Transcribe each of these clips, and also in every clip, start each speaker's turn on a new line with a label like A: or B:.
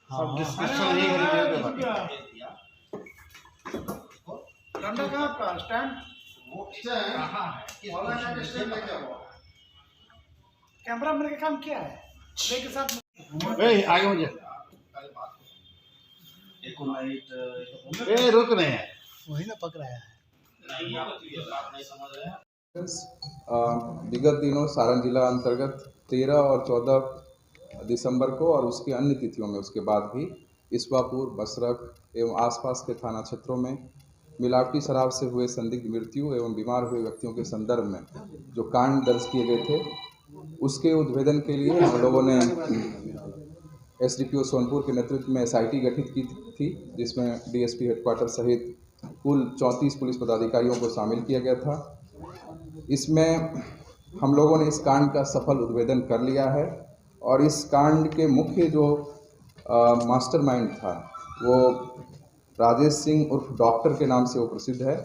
A: सब डिस्क्रिप्शन नहीं खरीदे
B: डंडा कहाँ आपका स्टैंड? कैमरा मेरे का काम किया है के साथ
A: आगे मुझे रुक रहे हैं
B: वही ना पकड़ा है।
C: विगत दिनों सारण जिला अंतर्गत 13 और 14 दिसंबर को और उसकी अन्य तिथियों में उसके बाद भी इसवापुर, बसरख एवं आसपास के थाना क्षेत्रों में मिलावटी शराब से हुए संदिग्ध मृत्यु एवं बीमार हुए व्यक्तियों के संदर्भ में जो कांड दर्ज किए गए थे, उसके उद्भेदन के लिए हम लोगों ने एसडीपीओ सोनपुर के नेतृत्व में एसआईटी गठित की थी, जिसमें डीएसपी हेडक्वार्टर सहित कुल 34 पुलिस पदाधिकारियों को शामिल किया गया था। इसमें हम लोगों ने इस कांड का सफल उद्भेदन कर लिया है और इस कांड के मुख्य जो मास्टरमाइंड था वो राजेश सिंह उर्फ डॉक्टर के नाम से वो प्रसिद्ध है।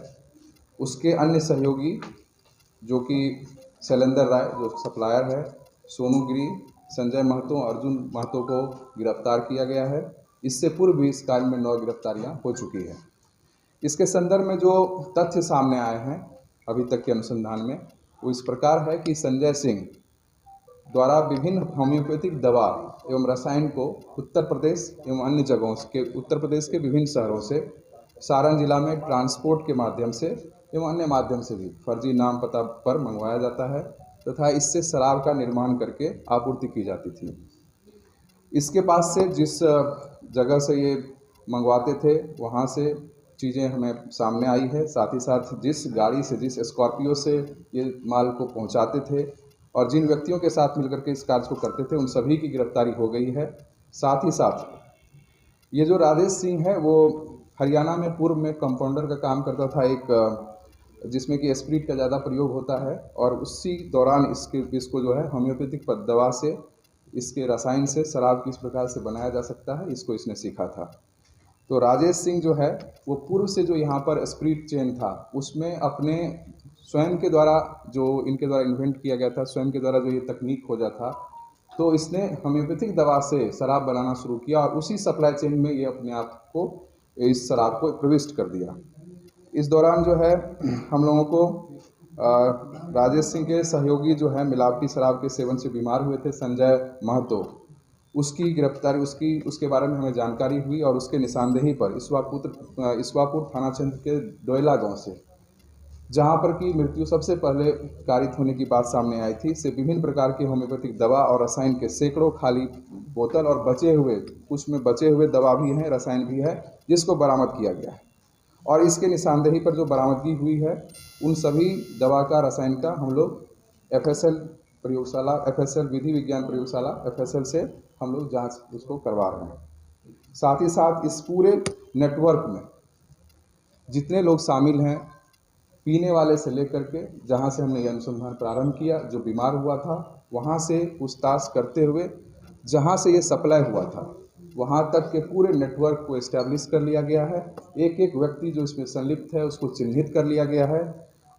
C: उसके अन्य सहयोगी जो कि शैलेंद्र राय जो सप्लायर है, सोनू गिरी, संजय महतो, अर्जुन महतो को गिरफ्तार किया गया है। इससे पूर्व भी इस कांड में 9 गिरफ्तारियां हो चुकी हैं। इसके संदर्भ में जो तथ्य सामने आए हैं अभी तक के अनुसंधान में, वो इस प्रकार है कि संजय सिंह द्वारा विभिन्न होम्योपैथिक दवा एवं रसायन को उत्तर प्रदेश एवं अन्य जगहों के उत्तर प्रदेश के विभिन्न शहरों से सारण जिला में ट्रांसपोर्ट के माध्यम से एवं अन्य माध्यम से भी फर्जी नाम पता पर मंगवाया जाता है तथा इससे शराब का निर्माण करके आपूर्ति की जाती थी। इसके पास से जिस जगह से ये मंगवाते थे वहाँ से चीज़ें हमें सामने आई है। साथ ही साथ जिस गाड़ी से, जिस स्कॉर्पियो से ये माल को पहुँचाते थे और जिन व्यक्तियों के साथ मिलकर के इस कार्य को करते थे, उन सभी की गिरफ्तारी हो गई है। साथ ही साथ ये जो राजेश सिंह है वो हरियाणा में पूर्व में कंपाउंडर का काम करता था, एक जिसमें कि स्प्रिट का ज़्यादा प्रयोग होता है और उसी दौरान इसको जो है होम्योपैथिक दवा से, इसके रसायन से शराब किस प्रकार से बनाया जा सकता है, इसको इसने सीखा था। तो राजेश सिंह जो है वो पूर्व से जो यहाँ पर स्प्रिट चेन था उसमें अपने स्वयं के द्वारा जो इनके द्वारा इन्वेंट किया गया था, स्वयं के द्वारा जो ये तकनीक खोजा था, तो इसने होम्योपैथिक दवा से शराब बनाना शुरू किया और उसी सप्लाई चेन में ये अपने आप को, इस शराब को प्रविष्ट कर दिया। इस दौरान जो है हम लोगों को राजेश सिंह के सहयोगी जो है मिलावटी शराब के सेवन से बीमार हुए थे, संजय महतो, उसकी गिरफ्तारी उसके बारे में हमें जानकारी हुई और उसके निशानदेही पर इसवापुर थाना क्षेत्र के डोयला गांव से, जहां पर की मृत्यु सबसे पहले कारित होने की बात सामने आई थी, से विभिन्न प्रकार की होम्योपैथिक दवा और रसायन के सैकड़ों खाली बोतल और कुछ में बचे हुए दवा भी हैं, रसायन भी है, जिसको बरामद किया गया है। और इसके निशानदेही पर जो बरामदगी हुई है उन सभी दवा का, रसायन का हम लोग एफएसएल विधि विज्ञान प्रयोगशाला एफएसएल से हम लोग जांच उसको करवा रहे हैं। साथ ही साथ इस पूरे नेटवर्क में जितने लोग शामिल हैं, पीने वाले से लेकर के, जहां से हमने यह अनुसंधान प्रारंभ किया, जो बीमार हुआ था वहां से पूछताछ करते हुए जहां से ये सप्लाई हुआ था वहां तक के पूरे नेटवर्क को एस्टैब्लिश कर लिया गया है। एक एक व्यक्ति जो इसमें संलिप्त है उसको चिन्हित कर लिया गया है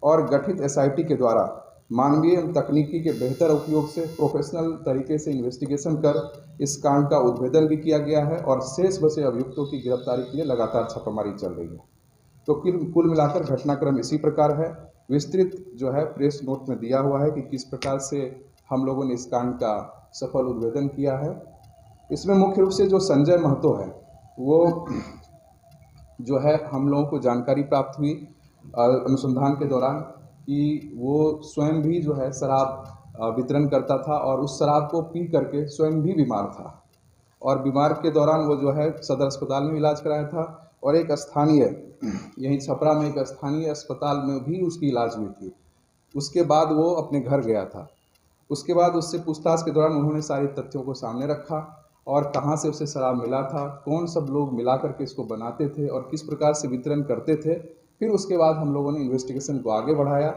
C: और गठित एसआईटी के द्वारा मानवीय एवं तकनीकी के बेहतर उपयोग से प्रोफेशनल तरीके से इन्वेस्टिगेशन कर इस कांड का उद्भेदन भी किया गया है और शेष बचे अभियुक्तों की गिरफ्तारी के लिए लगातार छापामारी चल रही है। तो कुल मिलाकर घटनाक्रम इसी प्रकार है। विस्तृत जो है प्रेस नोट में दिया हुआ है कि किस प्रकार से हम लोगों ने इस कांड का सफल उद्भेदन किया है। इसमें मुख्य रूप से जो संजय महतो है वो जो है हम लोगों को जानकारी प्राप्त हुई अनुसंधान के दौरान कि वो स्वयं भी जो है शराब वितरण करता था और उस शराब को पी करके स्वयं भी बीमार था और बीमार के दौरान वो जो है सदर अस्पताल में इलाज कराया था और एक स्थानीय यहीं छपरा में एक स्थानीय अस्पताल में भी उसकी इलाज हुई थी। उसके बाद वो अपने घर गया था। उसके बाद उससे पूछताछ के दौरान उन्होंने सारे तथ्यों को सामने रखा और कहाँ से उसे शराब मिला था, कौन सब लोग मिला करके इसको बनाते थे और किस प्रकार से वितरण करते थे। फिर उसके बाद हम लोगों ने इन्वेस्टिगेशन को आगे बढ़ाया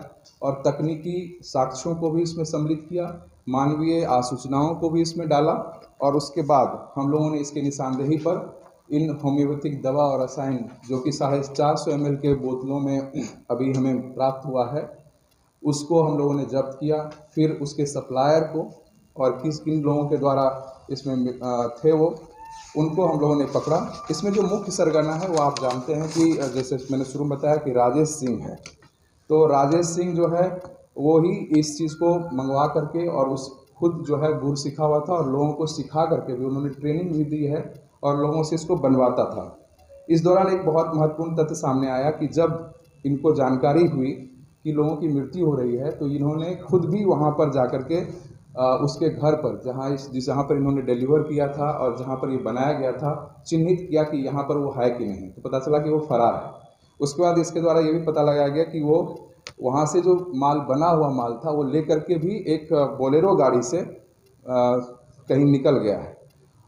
C: और तकनीकी साक्ष्यों को भी इसमें सम्मिलित किया, मानवीय आसूचनाओं को भी इसमें डाला और उसके बाद हम लोगों ने इसके निशानदेही पर इन होम्योपैथिक दवा और रसायन जो कि 450 ml के बोतलों में अभी हमें प्राप्त हुआ है, उसको हम लोगों ने जब्त किया। फिर उसके सप्लायर को और किन लोगों के द्वारा इसमें थे वो उनको हम लोगों ने पकड़ा। इसमें जो मुख्य सरगना है वो आप जानते हैं कि जैसे मैंने शुरू में बताया कि राजेश सिंह है। तो राजेश सिंह जो है वो ही इस चीज़ को मंगवा करके और उस खुद जो है गुर सीखा हुआ था और लोगों को सिखा करके भी उन्होंने ट्रेनिंग भी दी है और लोगों से इसको बनवाता था। इस दौरान एक बहुत महत्वपूर्ण तथ्य सामने आया कि जब इनको जानकारी हुई कि लोगों की मृत्यु हो रही है तो इन्होंने खुद भी वहाँ पर जा कर के उसके घर पर जहाँ पर इन्होंने डिलीवर किया था और जहाँ पर ये बनाया गया था चिन्हित किया कि यहाँ पर वो है कि नहीं। तो पता चला कि वो फरार है। उसके बाद इसके द्वारा ये भी पता लगाया गया कि वो वहाँ से जो माल बना हुआ माल था वो ले करके भी एक बोलेरो गाड़ी से कहीं निकल गया है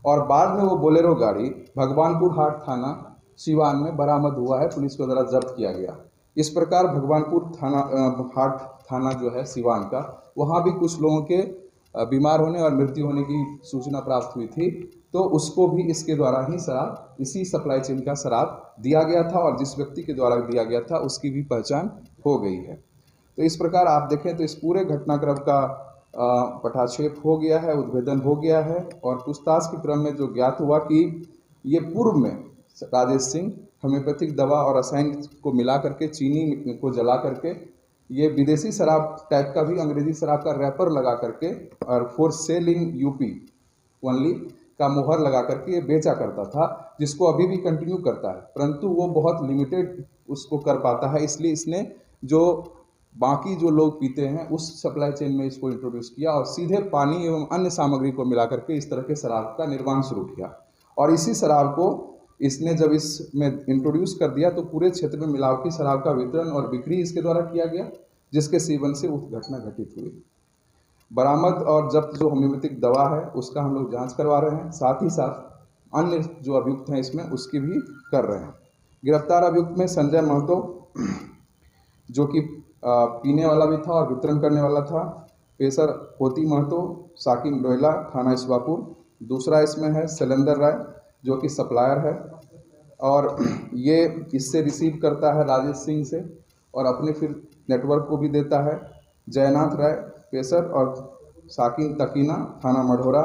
C: और बाद में वो बोलेरो गाड़ी भगवानपुर हाट थाना सिवान में बरामद हुआ है, पुलिस के द्वारा जब्त किया गया। इस प्रकार भगवानपुर थाना हाट थाना जो है सिवान का, वहाँ भी कुछ लोगों के बीमार होने और मृत्यु होने की सूचना प्राप्त हुई थी, तो उसको भी इसके द्वारा ही शराब, इसी सप्लाई चेन का शराब दिया गया था और जिस व्यक्ति के द्वारा दिया गया था उसकी भी पहचान हो गई है। तो इस प्रकार आप देखें तो इस पूरे घटनाक्रम का पटाक्षेप हो गया है, उद्भेदन हो गया है और पूछताछ के क्रम में जो ज्ञात हुआ कि ये पूर्व में राजेश सिंह होम्योपैथिक दवा और रसायन को मिला करके चीनी को जला करके ये विदेशी शराब टाइप का भी अंग्रेजी शराब का रैपर लगा करके और for sale in UP only का मोहर लगा करके ये बेचा करता था, जिसको अभी भी कंटिन्यू करता है, परंतु वो बहुत लिमिटेड उसको कर पाता है। इसलिए इसने जो बाकी जो लोग पीते हैं उस सप्लाई चेन में इसको इंट्रोड्यूस किया और सीधे पानी एवं अन्य सामग्री को मिला करके इस तरह के शराब का निर्माण शुरू किया। और इसी शराब को इसने जब इसमें इंट्रोड्यूस कर दिया तो पूरे क्षेत्र में मिलावटी शराब का वितरण और बिक्री इसके द्वारा किया गया, जिसके सेवन से उस घटना घटित हुई। बरामद और जब्त जो होम्योपैथिक दवा है उसका हम लोग जांच करवा रहे हैं, साथ ही साथ अन्य जो अभियुक्त हैं इसमें उसकी भी कर रहे हैं। गिरफ्तार अभियुक्त में संजय महतो जो कि पीने वाला भी था और वितरण करने वाला था, पेशर होती महतो, साकिब डोयला, थाना इसवापुर। दूसरा इसमें है शैलेंद्र राय जो कि सप्लायर है और ये इससे रिसीव करता है राजेश सिंह से और अपने फिर नेटवर्क को भी देता है। जयनाथ राय पेशर और साकिन तकीना थाना मढ़ौरा।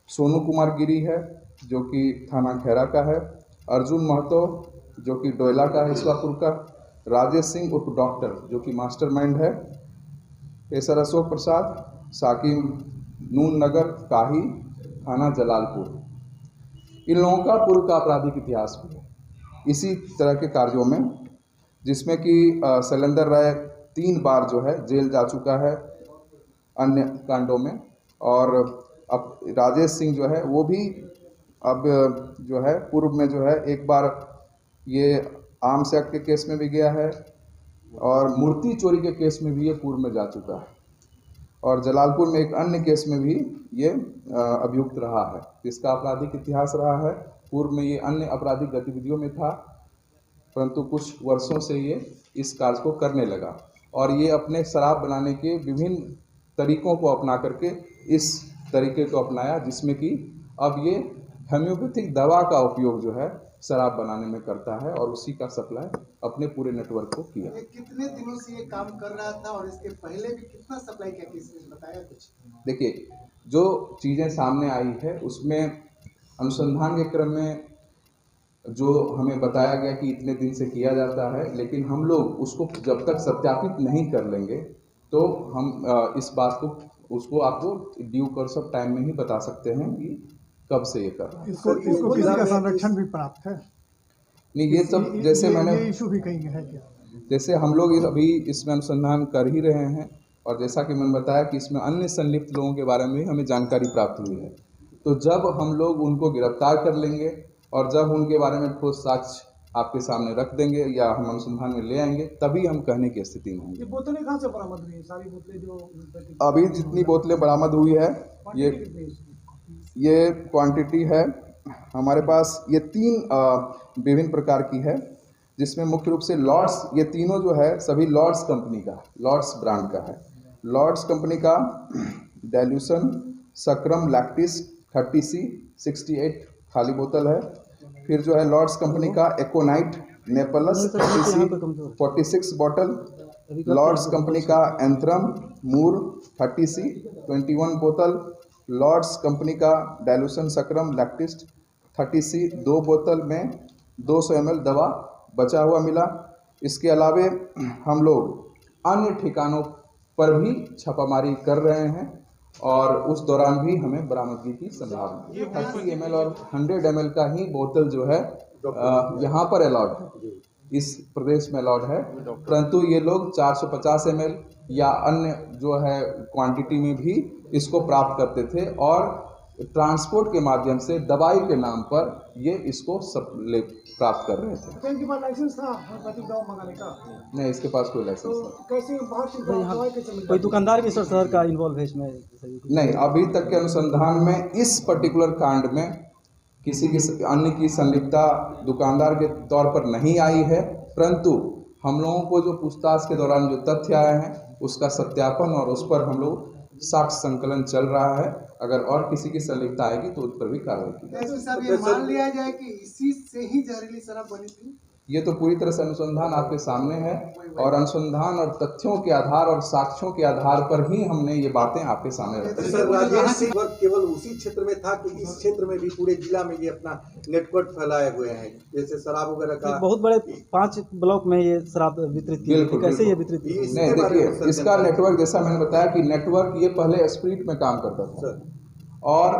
C: सोनू कुमार गिरी है जो कि थाना खैरा का है। अर्जुन महतो जो कि डोयला का है इसवापुर का। राजेश सिंह उर्फ डॉक्टर जो कि मास्टरमाइंड है। पेशर अशोक प्रसाद, साकिब नून नगर काही, थाना जलालपुर। इन लोगों का पूर्व का आपराधिक इतिहास भी है इसी तरह के कार्यों में, जिसमें कि शैलेंद्र राय 3 बार जो है जेल जा चुका है अन्य कांडों में और अब राजेश सिंह जो है वो भी अब जो है पूर्व में जो है एक बार ये आर्म्स एक्ट के केस में भी गया है और मूर्ति चोरी के केस में भी ये पूर्व में जा चुका है और जलालपुर में एक अन्य केस में भी ये अभियुक्त रहा है। इसका आपराधिक इतिहास रहा है। पूर्व में ये अन्य आपराधिक गतिविधियों में था, परंतु कुछ वर्षों से ये इस कार्य को करने लगा और ये अपने शराब बनाने के विभिन्न तरीकों को अपना करके इस तरीके को अपनाया, जिसमें कि अब ये होम्योपैथिक दवा का उपयोग जो है शराब बनाने में करता है और उसी का सप्लाई अपने पूरे नेटवर्क को किया।
B: ये कितने दिनों से ये काम कर रहा था और इसके पहले भी कितना सप्लाई किया, किसी ने बताया कुछ?
C: देखिए, जो चीज़ें सामने आई है उसमें अनुसंधान के क्रम में जो हमें बताया गया कि इतने दिन से किया जाता है, लेकिन हम लोग उसको जब तक सत्यापित नहीं कर लेंगे तो हम इस बात को उसको आपको ड्यू कोर्स ऑफ टाइम में ही बता सकते हैं कि कब से ये कर रहा है।
D: इसको किसी का संरक्षण भी प्राप्त है?
C: नहीं, ये सब जैसे मैंने
D: ये इशू भी कहीं है क्या?
C: जैसे हम लोग अभी इसमें अनुसंधान कर ही रहे हैं और जैसा कि मैंने बताया कि इसमें अन्य संलिप्त लोगों के बारे में हमें जानकारी प्राप्त हुई है, तो जब हम लोग उनको गिरफ्तार कर लेंगे और जब उनके बारे में ठोस साक्ष्य आपके सामने रख देंगे या हम अनुसंधान में ले आएंगे, तभी हम कहने की स्थिति में होंगे।
D: ये बोतलें कहाँ से बरामद हुई? सारी बोतलें जो
C: अभी जितनी बोतलें बरामद हुई है ये क्वांटिटी है हमारे पास, ये 3 विभिन्न प्रकार की है, जिसमें मुख्य रूप से लॉर्ड्स, ये तीनों जो है सभी लॉर्ड्स कंपनी का, लॉर्ड्स ब्रांड का है। लॉर्ड्स कंपनी का डाइल्यूशन सक्रम लैक्टिस 30C 68 खाली बोतल है। फिर जो है लॉर्ड्स कंपनी का एकोनाइट नेपलस 30C 46 बॉटल। लॉर्ड्स कंपनी का एंथ्रम मूर 30C 21 बोतल। लॉर्ड्स कंपनी का डाइल्यूशन सक्रम लैक्टिस 30C 2 बोतल में 200 ml दवा बचा हुआ मिला। इसके अलावे हम लोग अन्य ठिकानों पर भी छापामारी कर रहे हैं और उस दौरान भी हमें बरामदगी की संभावना है। 30 ml और 100 ml का ही बोतल जो है यहाँ पर अलाउड है, इस प्रदेश में अलाउड है, परंतु ये लोग 450 ml या अन्य जो है क्वांटिटी में भी इसको प्राप्त करते थे और ट्रांसपोर्ट के माध्यम से दवाई के नाम पर ये इसको प्राप्त कर रहे थे।
D: इनके पास लाइसेंस था होम्योपैथिक दवा मंगाने का?
C: नहीं, इसके पास कोई लाइसेंस
D: तो
C: नहीं।
D: कैसे बाहर से दवाई कैसे मिल
E: कोई दुकानदार भी सर का इन्वॉल्व है इसमें?
C: नहीं, अभी तक के अनुसंधान में इस पर्टिकुलर कांड में किसी की अन्य की संलिप्तता दुकानदार के तौर पर नहीं आई है, परंतु हम लोगों को जो पूछताछ के दौरान जो तथ्य आए हैं उसका सत्यापन और उस पर हम लोग साक्ष्य संकलन चल रहा है। अगर और किसी की संलिप्तता आएगी तो उस पर भी कार्रवाई की जाएगी।
B: ऐसे साहब ये मान लिया जाए कि इसी से ही जहरीली शराब बनी थी?
C: ये तो पूरी तरह से अनुसंधान आपके सामने है और अनुसंधान और तथ्यों के आधार और साक्ष्यों के आधार पर ही हमने ये बातें आपके सामने रखी।
F: सर, राजेश सिंह वर्ग केवल उसी क्षेत्र में था कि इस क्षेत्र में भी पूरे जिला में ये अपना नेटवर्क फैलाए हुए हैं, जैसे शराब वगैरह का
E: बहुत बड़े 5 ब्लॉक में ये शराब वितरित की
C: बिल्कुल,
E: कैसे ये
C: बिल्कुल।
E: वितरित की?
C: नहीं, देखिए इसका नेटवर्क जैसा मैंने बताया कि नेटवर्क ये पहले स्प्रिट में काम करता था और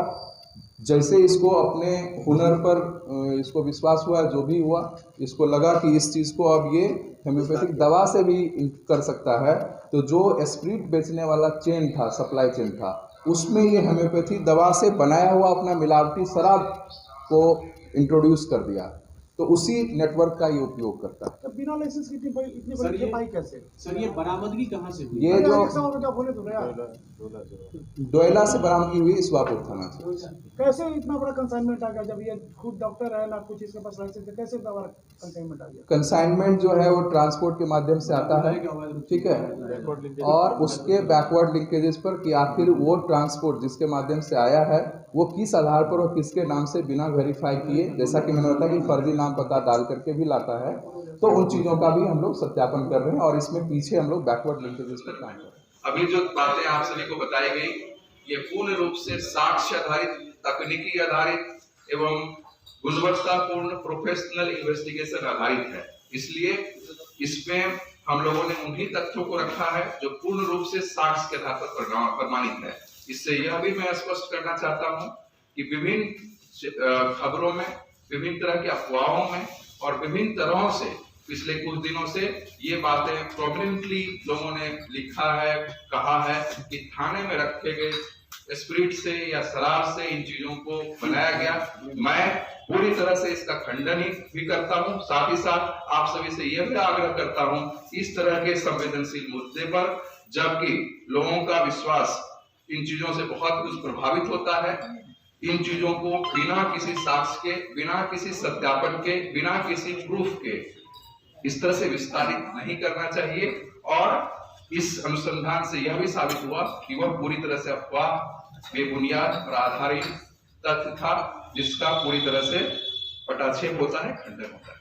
C: जैसे इसको अपने हुनर पर इसको विश्वास हुआ, जो भी हुआ, इसको लगा कि इस चीज़ को अब ये होम्योपैथिक दवा से भी कर सकता है, तो जो स्प्रिट बेचने वाला चेन था, सप्लाई चेन था, उसमें ये होम्योपैथी दवा से बनाया हुआ अपना मिलावटी शराब को इंट्रोड्यूस कर दिया, तो उसी नेटवर्क का ये उपयोग करता है।
D: तो बिना लाइसेंस की इतनी बड़ी खेपाई कैसे?
G: सर ये बरामदगी कहाँ से हुई?
C: ये जो
D: बोले तो गया
C: डोयला से बरामदगी हुई इस्वापुर थाना से।
D: कैसे इतना बड़ा कंसाइनमेंट आ गया? जब ये खुद डॉक्टर है ना कुछ इसके पास लाइसेंस है, कैसे इतना बड़ा कंसाइनमेंट आ गया?
C: कंसाइनमेंट जो है वो ट्रांसपोर्ट के माध्यम से आता है, ठीक है, और उसके बैकवर्ड लिंकेजेस पर कि आखिर वो ट्रांसपोर्ट जिसके माध्यम से आया है वो किस आधार पर और किसके नाम से बिना वेरीफाई किए, जैसा कि मैंने बताया कि फर्जी नाम पता डाल करके भी लाता है, तो उन चीज़ों का भी हम लोग सत्यापन कर रहे हैं और इसमें पीछे हम लोग बैकवर्ड लिंकेजेस पर काम कर रहे हैं।
H: अभी जो बातें आप सभी को बताई गई ये पूर्ण रूप से साक्ष्य आधारित, तकनीकी आधारित एवं गुणवत्तापूर्ण प्रोफेशनल इन्वेस्टिगेशन आधारित है। इसलिए इसमें हम लोगों ने उन्हीं तथ्यों को रखा है जो पूर्ण रूप से साक्ष्य के आधार पर प्रमाणित है। इससे यह भी मैं स्पष्ट करना चाहता हूं कि विभिन्न खबरों में, विभिन्न तरह के अफवाहों में और विभिन्न तरहों से पिछले कुछ दिनों से ये बातें प्रोमिनेंटली लोगों ने लिखा है, कहा है कि थाने में रखे गए स्पिरिट से या शराब से इन चीजों को बनाया गया। मैं पूरी तरह से इसका खंडन भी करता हूं, साथ ही साथ आप सभी से यह भी आग्रह करता हूं इस तरह के संवेदनशील मुद्दे पर, जबकि लोगों का विश्वास इन चीजों से बहुत कुछ प्रभावित होता है, इन चीजों को बिना किसी साक्ष्य के, बिना किसी सत्यापन के, बिना किसी प्रूफ के इस तरह से विस्तारित नहीं करना चाहिए। और इस अनुसंधान से यह भी साबित हुआ कि वह पूरी तरह से अफवाह, बेबुनियाद और आधारित तथ्य था जिसका पूरी तरह से पटाक्षेप होता है, खंडन होता है।